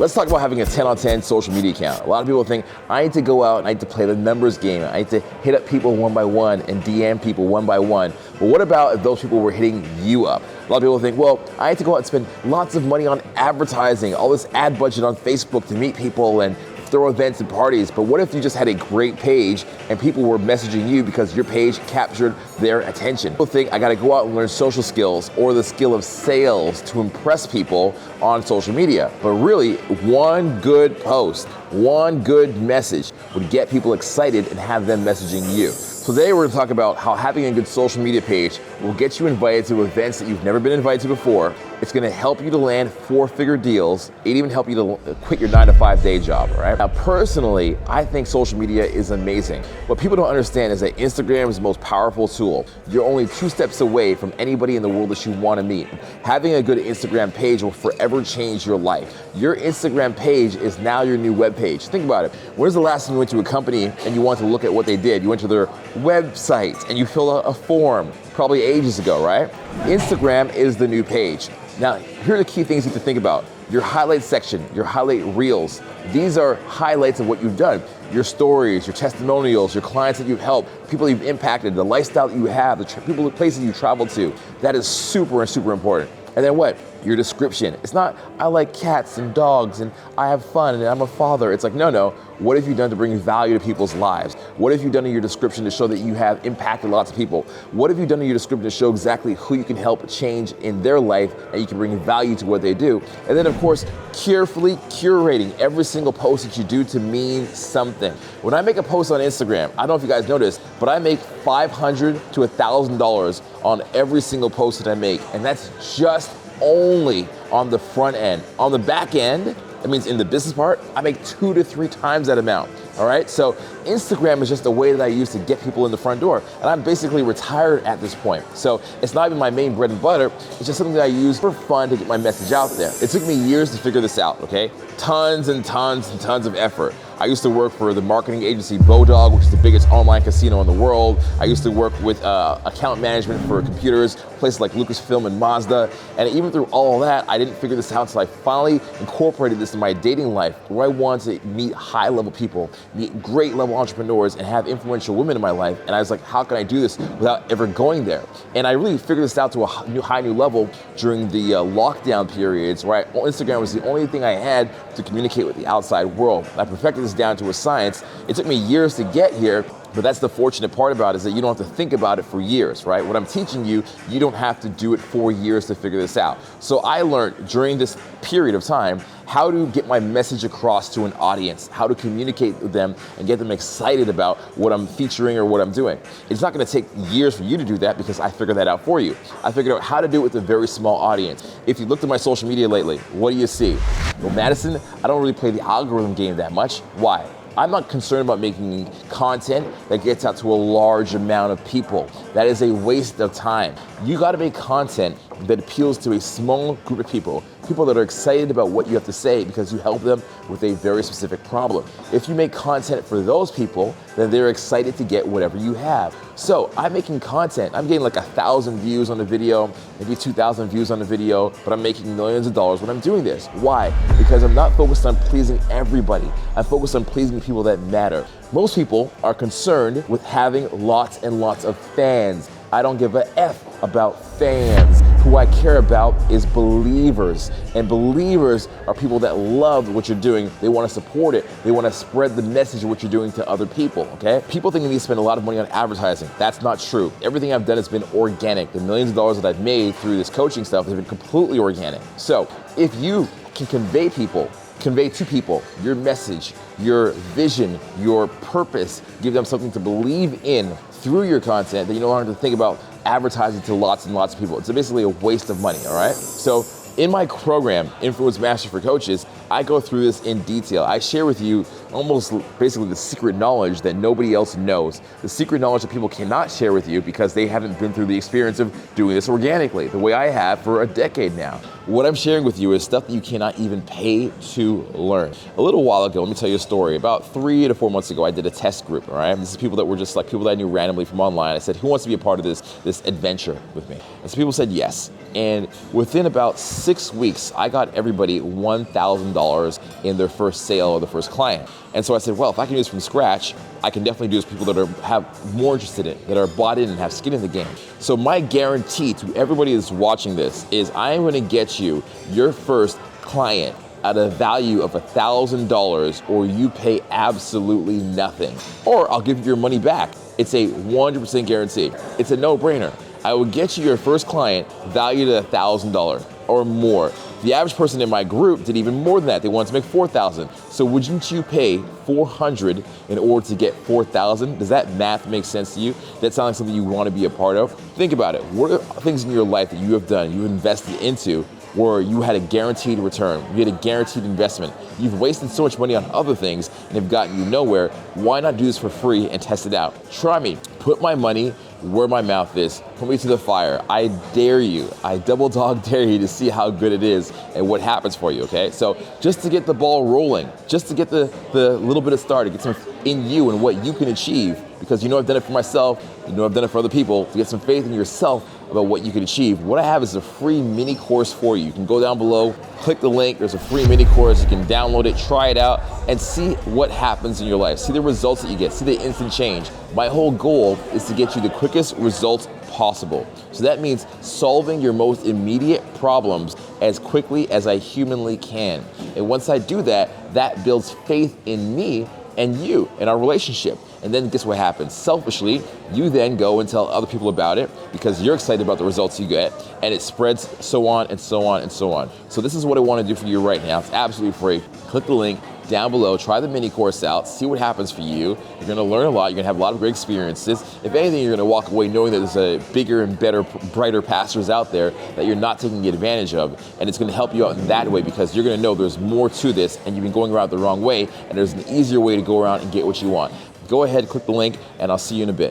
Let's talk about having a 10 on 10 social media account. A lot of people think, I need to go out and I need to play the numbers game. I need to hit up people one by one and DM people one by one. But what about if those people were hitting you up? A lot of people think, well, I need to go out and spend lots of money on advertising, all this ad budget on Facebook to meet people and throw events and parties. But what if you just had a great page and people were messaging you because your page captured their attention? People think I gotta go out and learn social skills or the skill of sales to impress people on social media. But really, one good post, one good message would get people excited and have them messaging you. So today we're gonna talk about how having a good social media page will get you invited to events that you've never been invited to before. It's gonna help you to land 4-figure deals. It even help you to quit your 9-to-5 day job, all right? Now, personally, I think social media is amazing. What people don't understand is that Instagram is the most powerful tool. You're only 2 steps away from anybody in the world that you wanna meet. Having a good Instagram page will forever change your life. Your Instagram page is now your new web page. Think about it. When's the last time you went to a company and you wanted to look at what they did? You went to their website and you filled out a form, probably ages ago, right? Instagram is the new page. Now, here are the key things you have to think about. Your highlight section, your highlight reels. These are highlights of what you've done. Your stories, your testimonials, your clients that you've helped, people you've impacted, the lifestyle that you have, the places you traveled to. That is super important. And then what? Your description. It's not, I like cats and dogs and I have fun and I'm a father. It's like, no. What have you done to bring value to people's lives? What have you done in your description to show that you have impacted lots of people? What have you done in your description to show exactly who you can help change in their life and you can bring value to what they do? And then of course, carefully curating every single post that you do to mean something. When I make a post on Instagram, I don't know if you guys noticed, but I make $500 to $1,000 on every single post that I make. And that's just only on the front end. On the back end, that means in the business part, I make 2 to 3 times that amount, all right? So Instagram is just a way that I use to get people in the front door. And I'm basically retired at this point. So it's not even my main bread and butter, it's just something that I use for fun to get my message out there. It took me years to figure this out, okay? Tons and tons and tons of effort. I used to work for the marketing agency Bodog, which is the biggest online casino in the world. I used to work with account management for computers, places like Lucasfilm and Mazda. And even through all of that, I didn't figure this out until I finally incorporated this in my dating life, where I wanted to meet high-level people, meet great-level entrepreneurs, and have influential women in my life. And I was like, how can I do this without ever going there? And I really figured this out to a high new level during the lockdown periods, where Instagram was the only thing I had to communicate with the outside world. I perfected this down to a science. It took me years to get here, but that's the fortunate part about it, is that you don't have to think about it for years, right? What I'm teaching you, you don't have to do it for years to figure this out. So I learned during this period of time how to get my message across to an audience, how to communicate with them and get them excited about what I'm featuring or what I'm doing. It's not gonna take years for you to do that because I figured that out for you. I figured out how to do it with a very small audience. If you looked at my social media lately, what do you see? Well, Madison, I don't really play the algorithm game that much. Why? I'm not concerned about making content that gets out to a large amount of people. That is a waste of time. You gotta make content that appeals to a small group of people that are excited about what you have to say because you help them with a very specific problem. If you make content for those people, then they're excited to get whatever you have. So I'm making content. I'm getting like 1,000 views on the video, maybe 2,000 views on the video, but I'm making millions of dollars when I'm doing this. Why? Because I'm not focused on pleasing everybody. I'm focused on pleasing people that matter. Most people are concerned with having lots and lots of fans. I don't give a F about fans. Who I care about is believers. And believers are people that love what you're doing. They want to support it. They want to spread the message of what you're doing to other people, okay? People think they need to spend a lot of money on advertising. That's not true. Everything I've done has been organic. The millions of dollars that I've made through this coaching stuff has been completely organic. So if you can convey to people your message, your vision, your purpose, give them something to believe in through your content, that you no longer have to think about advertising to lots and lots of people. It's basically a waste of money, all right? So in my program, Influence Master for Coaches, I go through this in detail. I share with you almost basically the secret knowledge that nobody else knows. The secret knowledge that people cannot share with you because they haven't been through the experience of doing this organically, the way I have for a decade now. What I'm sharing with you is stuff that you cannot even pay to learn. A little while ago, let me tell you a story. About 3 to 4 months ago, I did a test group, all right? This is people that were just like people that I knew randomly from online. I said, who wants to be a part of this adventure with me? And so people said yes. And within about 6 weeks, I got everybody $1,000 in their first sale or the first client. And so I said, well, if I can do this from scratch, I can definitely do this with people that have more interest in it, that are bought in and have skin in the game. So my guarantee to everybody that's watching this is I am going to get you your first client at a value of $1,000, or you pay absolutely nothing. Or I'll give you your money back. It's a 100% guarantee. It's a no-brainer. I will get you your first client valued at $1,000 or more. The average person in my group did even more than that. They wanted to make $4,000. So wouldn't you pay $400 in order to get $4,000? Does that math make sense to you? That sounds like something you want to be a part of? Think about it. What are things in your life that you have done, you invested into, where you had a guaranteed return, you had a guaranteed investment? You've wasted so much money on other things and have gotten you nowhere. Why not do this for free and test it out? Try me. Put my money where my mouth is. Put me to the fire. I dare you. I double dog dare you to see how good it is and what happens for you, okay? So just to get the ball rolling, just to get the little bit of start, to get some in you and what you can achieve, because you know I've done it for myself, you know I've done it for other people, to get some faith in yourself about what you can achieve. What I have is a free mini course for you. You can go down below, click the link, there's a free mini course, you can download it, try it out, and see what happens in your life. See the results that you get, see the instant change. My whole goal is to get you the quickest results possible. So that means solving your most immediate problems as quickly as I humanly can. And once I do that, that builds faith in me and you, in our relationship. And then guess what happens? Selfishly, you then go and tell other people about it because you're excited about the results you get, and it spreads so on and so on and so on. So this is what I want to do for you right now. It's absolutely free. Click the link down below, try the mini course out, see what happens for you. You're gonna learn a lot, you're gonna have a lot of great experiences. If anything, you're gonna walk away knowing that there's a bigger and better, brighter pastors out there that you're not taking advantage of. And it's gonna help you out in that way because you're gonna know there's more to this and you've been going around the wrong way, and there's an easier way to go around and get what you want. Go ahead, click the link, and I'll see you in a bit.